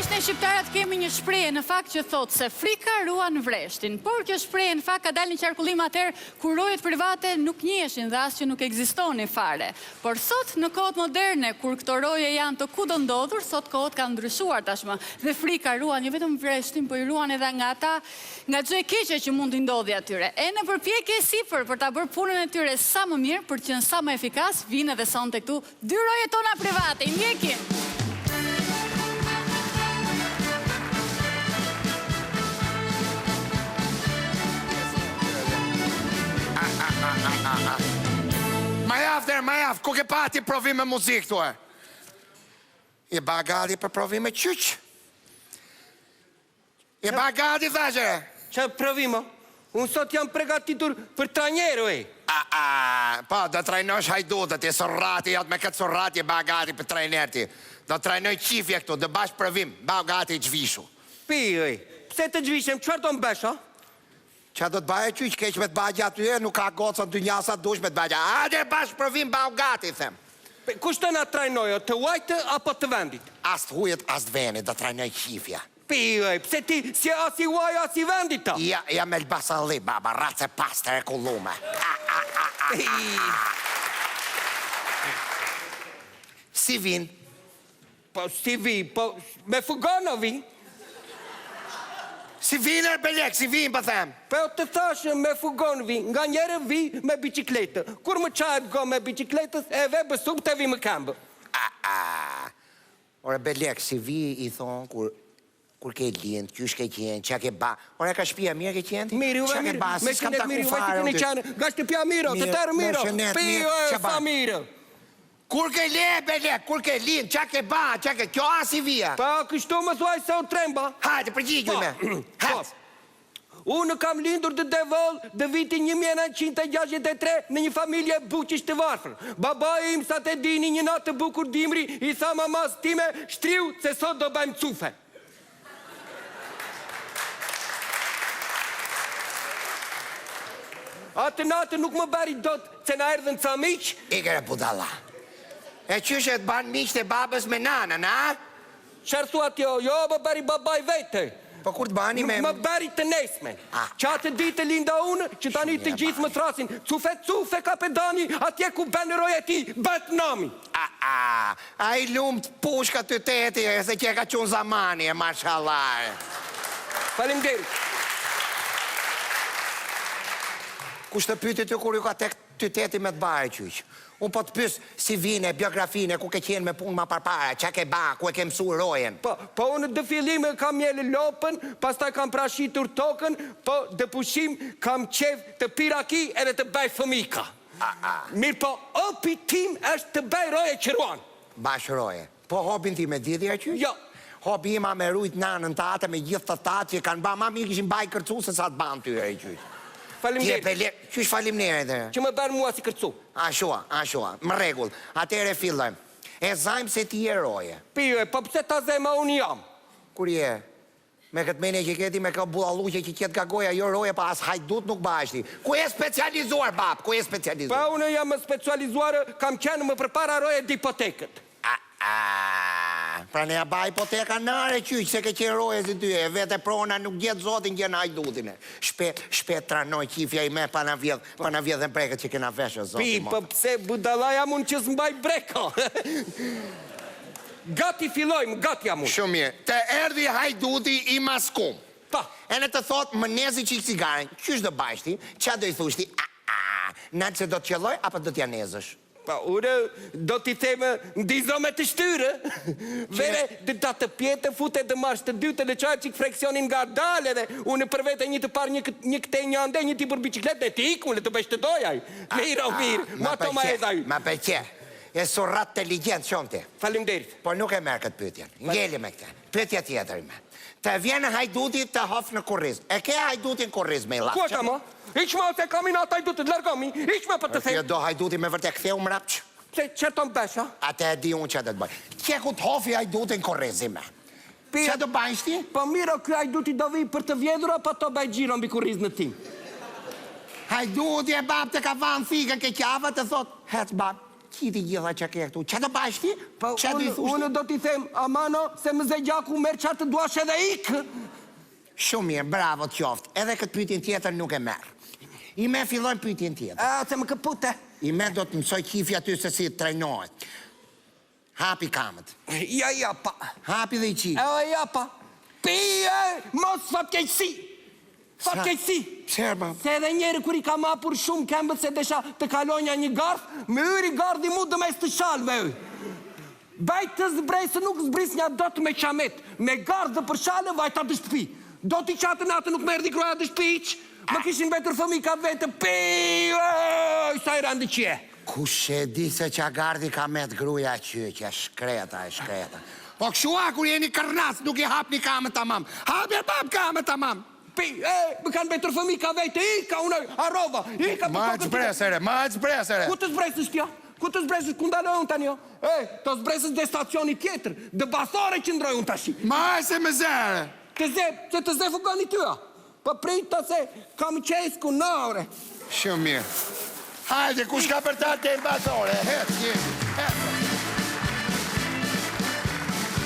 Normalisht ne shqiptarët kemi një shprehje në fakt që thotë se frika ruan vreshtin, por kjo shprehje në fakt ka dalë në qarkullim atëherë kur rojet private nuk njiheshin dhe as që nuk ekzistonin fare. Por sot në kohët moderne kur këto roje janë të kudo ndodhur, sot kohët kanë ndryshuar tashmë dhe frika ruan jo vetëm vreshtin, por i ruan edhe nga ata, nga çdo e keqe që mund t'i ndodhi atyre. E në përpjekje sipër për ta bërë punën e tyre sa më mirë, për të qenë sa më efikas, vinë edhe sonte këtu dy rojet tona private. I ndjekim. Ma javë, ku ke pati provim me muzikë tu e? I ba gati për provim me qyq? I ba gati, thashe? Qa provimo? Unë sot jam pregatitur për trajnero, e? Po, do trajnosh hajdutët, i sorrati, jatë me këtë sorrati, i ba gati për trajnerti. Do trajnoj qifje këtu, do bash provim, ba gati i gjvishu. Pi, e? Pse të gjvishem, qëfar do më besh, a? Qa do të baje qyq, keq me të bagja aty e, nuk ka gocën dy njasa dush me të bagja. Ade bash provim, ba gati, them. Kush të nga trajnojo, të uajtë apo të vendit? As të hujet, as të venit, do trajnoj qifja. Pi, e, pse ti si as i uaj, as i vendit ta? Ja me lbasalli, baba, race pasta e kullume. Si vin? Po, si vi, po, me fugono vi? Si vin e belek, si vin, pa them. Po, të thashë me fugon vi, nga njerë vi me bicikletë. Kur më qajt go me bicikletës, e ve bësup të vi më kambë. Ore, belek, si vi i thonë, kur ke lind, qysh ke qenë, qa ke ba. Ore, ka shpia mirë ke qenë? Mirë, uve mirë, me qenet mirë, uve që këni qanë, ga shtëpja mirë, të tërë mirë, pi, fa mirë. Kur ke le, belek, kur ke lind, qa ke ba, qa ke, kjo as i vija. Pa, kështu më thuaj se o tremba. Hajde, përgjigju me. Unë kam lindur të devol dhe vitin 1963 në një familje buqisht të varfër. Babaj im sa të dini një natë të bukur dimri, i tha mamas time, shtriu se sot do bajmë cufe. Atë natë nuk më bari dot, se na erdhën ca miq. I kere budalla. E qyshe të banë miqët e babës me nanën, a? Qërë thua t'jo, jo, më bari babaj vete. Po kur të bani me... Më bari të nesme. Qa të ditë linda unë, që tani të gjithë më thrasin, cufe ka pedani, atje ku benë roje ti, betë nami. A i lumë të pushka të teti, se kje ka qunë zamani, e mashallah. Faleminderit. Kush të pyti të kur ju ka tek të teti me të bare qyq? Unë po të pysë si vine, biografine, ku ke qenë me punë ma parpara, qa ke ba, ku e ke mësu rojen. Po unë dë fillime kam mjeli lopën, pas taj kam prashitur tokën, po dë pushim kam qev të piraki edhe të baj fëmika. Mirë po, opi tim është të baj roje qëruan. Bash roje. Po hobin ti me didhja qyq? Jo. Hobi ima me rujt nanën tate, me gjithë të tatë që kanë ba, ma mirë kishin baj kërcu se sa të banë tyre i qyq. Faleminderit. Qysh falimderit dhe? Që më bërë mua si kërcu. Ashua, më regull. Atere fillojmë. E zajmë se ti e roje. Pije, po pse ta zema unë jam? Kur je? Me këtë mene që keti me këtë budaluqe që kjetë ka goja, jo roje, pa as hajdut nuk bashti. Ku e specializuar, bab? Ku e specializuar? Pa unë jam specializuar, kam qenë më përpara roje dipotekët. Pra ne a ba hipoteka nare qyq, se ke qenë roje si ty e, vete prona nuk gjetë zotin gjenë hajdutine. Shpet tranoj qifja i me pa na vjedhen breket që kena veshë, zotin mo. Pi, po pse budala jam unë që s'mbaj breka. Gati fillojmë, gati jam unë. Shumë mirë, të erdi hajduti i maskum. Pa. E në të thotë, më nezi qik cigaren, qysh do bashti, qa do i thushti, në që do të qëlloj, apo do t'ja nezësh? Pa, ure, do t'i theme, ndizo me të shtyre. Vere, dhe da të pjetë, fute dhe marsh të dyte, dhe qaj qik freksionin nga dale, dhe unë për vete një të parë një këte një ande, një t'i për biciklet, dhe t'i ikun, le të besh të dojaj. Mirë, ma to ma edhaj. Ma përqe, e surat inteligent shumë ti. Faleminderit. Por nuk e merë këtë pytjen, ngeli me këtë, pytja tjetër me. Të vjenë hajdutit të hofë në kurrizm. E ke hajdutin kurrizm me i lapë? Kua ka ma? Iqma se kam i natë hajdutit, lërgomi. Iqma për të thejmë. Do hajdutin me vërte këtheu më rapqë? Se qërton besha? Ate e di unë që të të bëj. Kje ku të hofi hajdutin kurrizm me? Që të bajnë ti? Po miro, kjo hajduti do vi për të vjedhura, pa të baj gjiro mbi kurrizm në tim. Hajduti e bab të ka vanë thikën ke qava të thot, hec bab, Kiti gjitha që ke këtu. Që të bash ti? Po, unë do t'i them, amano, se më zë gjaku merë qatë të duash edhe ikë. Shumë mirë, bravo t'qoftë. Edhe këtë pyetjen tjetër nuk e merr. I me fillojnë pyetjen tjetër. Se më këpute. I me do të mësoj kifi aty se si të trajnohet. Hapi kamët. Ja, pa. Hapi dhe i qi. Ja, pa. Mos fatkeqësi. Fatkeqësi. Pse, bab? Se edhe njeri kur i ka mapur shumë kembët se desha të kalonja një gardh, me yri gardhi mu dhe me së të shalve yri. Bajt të zbrej nuk zbris një dot me qamet. Me gardh dhe për shalve vajta të shtëpi. Do t'i qatë natë nuk merdi kroja të shtëpi iq. Më kishin vetur fëmi ka vete. Sa i randi qje. Kush e di se që gardi ka met gruja që shkreta. Po këshua kur jeni kërnas nuk i hap një kamën tamam. Hapi e bab kamën tamam. Më kanë vetur fëmi ka vete. Ika unë arova. Ma që bresere. Ku të zbresës tja? Ku të zbresës ku ndaloj unë tani jo? Të zbresës dhe stacioni tjetër. Dë basore që ndroj unë tashi. Ma se me zere. Se të ze fugani tyja. Po prita se kam qesku në ore. Shumë mirë. Hajde, kush ka për ta të e basore?